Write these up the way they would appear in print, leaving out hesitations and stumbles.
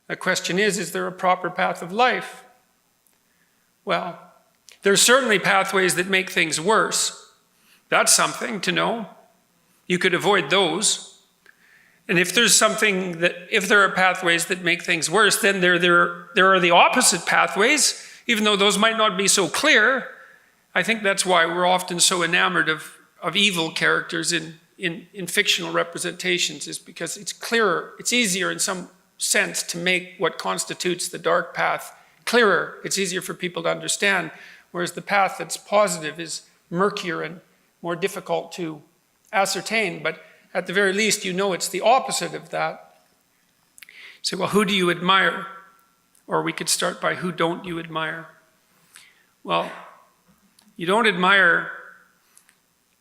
The question is there a proper path of life? Well, there's certainly pathways that make things worse. That's something to know. You could avoid those. And if there are pathways that make things worse, then there are the opposite pathways, even though those might not be so clear. I think that's why we're often so enamored of evil characters in fictional representations, is because it's clearer, it's easier in some sense to make what constitutes the dark path clearer. It's easier for people to understand, whereas the path that's positive is murkier and more difficult to ascertain. But at the very least, you know it's the opposite of that. You say, well, who do you admire? Or we could start by, who don't you admire? Well, you don't admire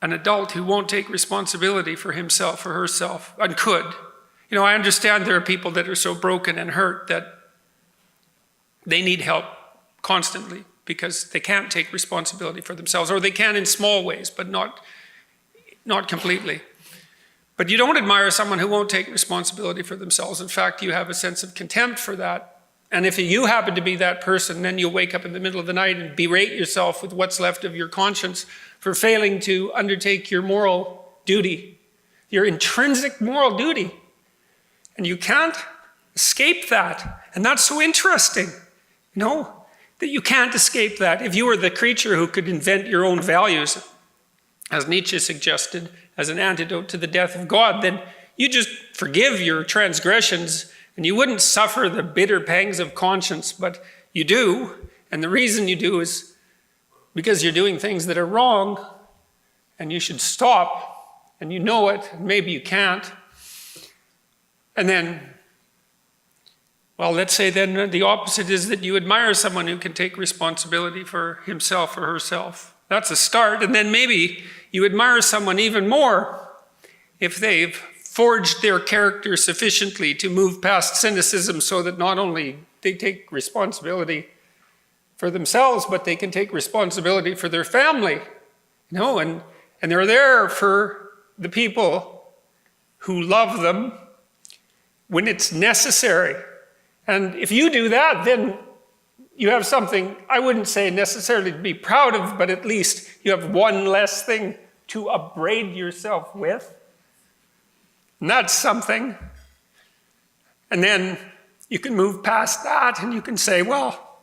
an adult who won't take responsibility for himself or herself, and could. I understand there are people that are so broken and hurt that they need help constantly because they can't take responsibility for themselves, or they can in small ways, but not completely. But you don't admire someone who won't take responsibility for themselves. In fact, you have a sense of contempt for that. And if you happen to be that person, then you'll wake up in the middle of the night and berate yourself with what's left of your conscience for failing to undertake your moral duty, your intrinsic moral duty. And you can't escape that. And that's so interesting, that you can't escape that. If you were the creature who could invent your own values, as Nietzsche suggested, as an antidote to the death of God, then you just forgive your transgressions and you wouldn't suffer the bitter pangs of conscience, but you do. And the reason you do is because you're doing things that are wrong and you should stop, and you know it, and maybe you can't. And then, well, let's say then the opposite is that you admire someone who can take responsibility for himself or herself. That's a start. And then maybe you admire someone even more if they've forged their character sufficiently to move past cynicism so that not only they take responsibility for themselves, but they can take responsibility for their family, and they're there for the people who love them when it's necessary. And if you do that, then you have something, I wouldn't say necessarily to be proud of, but at least you have one less thing to upbraid yourself with. And that's something. And then you can move past that and you can say, well,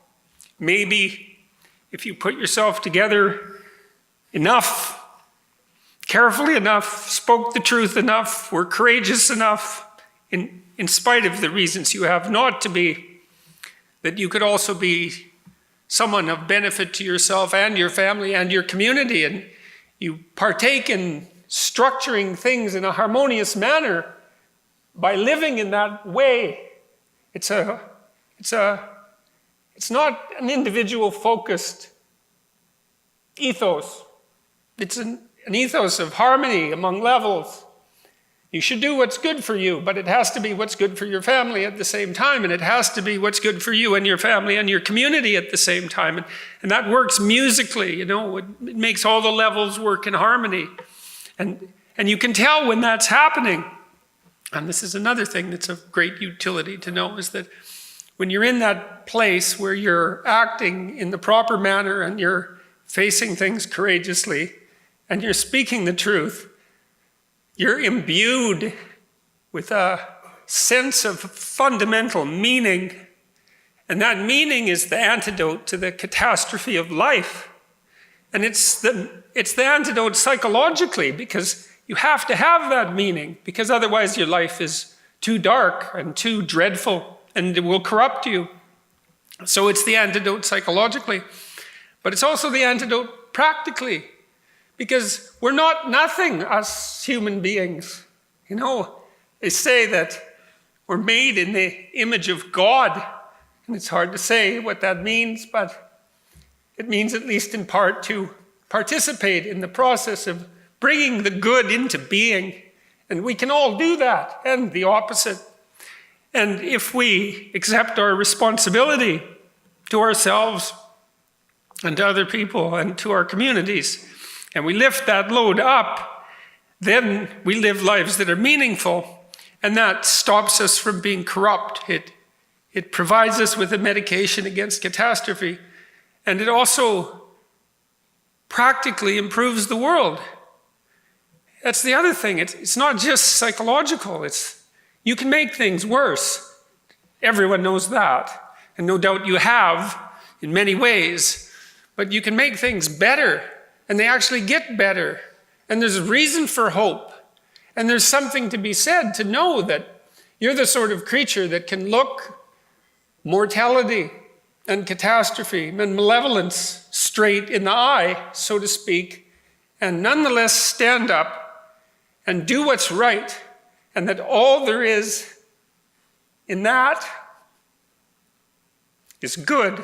maybe if you put yourself together enough, carefully enough, spoke the truth enough, were courageous enough, in spite of the reasons you have not to be, that you could also be someone of benefit to yourself and your family and your community, and you partake in structuring things in a harmonious manner by living in that way. It's not an individual focused ethos. It's an ethos of harmony among levels. You should do what's good for you, but it has to be what's good for your family at the same time, and it has to be what's good for you and your family and your community at the same time. And that works musically, it makes all the levels work in harmony. And you can tell when that's happening. And this is another thing that's of great utility to know, is that when you're in that place where you're acting in the proper manner and you're facing things courageously and you're speaking the truth, you're imbued with a sense of fundamental meaning. And that meaning is the antidote to the catastrophe of life. And it's the antidote psychologically, because you have to have that meaning, because otherwise your life is too dark and too dreadful and it will corrupt you. So it's the antidote psychologically, but it's also the antidote practically, because we're not nothing, us human beings. They say that we're made in the image of God, and it's hard to say what that means, but it means, at least in part, to participate in the process of bringing the good into being. And we can all do that, and the opposite. And if we accept our responsibility to ourselves and to other people and to our communities, and we lift that load up, then we live lives that are meaningful, and that stops us from being corrupt. It It provides us with a medication against catastrophe. And it also practically improves the world. That's the other thing. It's not just psychological. You can make things worse. Everyone knows that. And no doubt you have in many ways. But you can make things better. And they actually get better. And there's a reason for hope. And there's something to be said to know that you're the sort of creature that can look mortality and catastrophe and malevolence straight in the eye, so to speak, and nonetheless stand up and do what's right, and that all there is in that is good.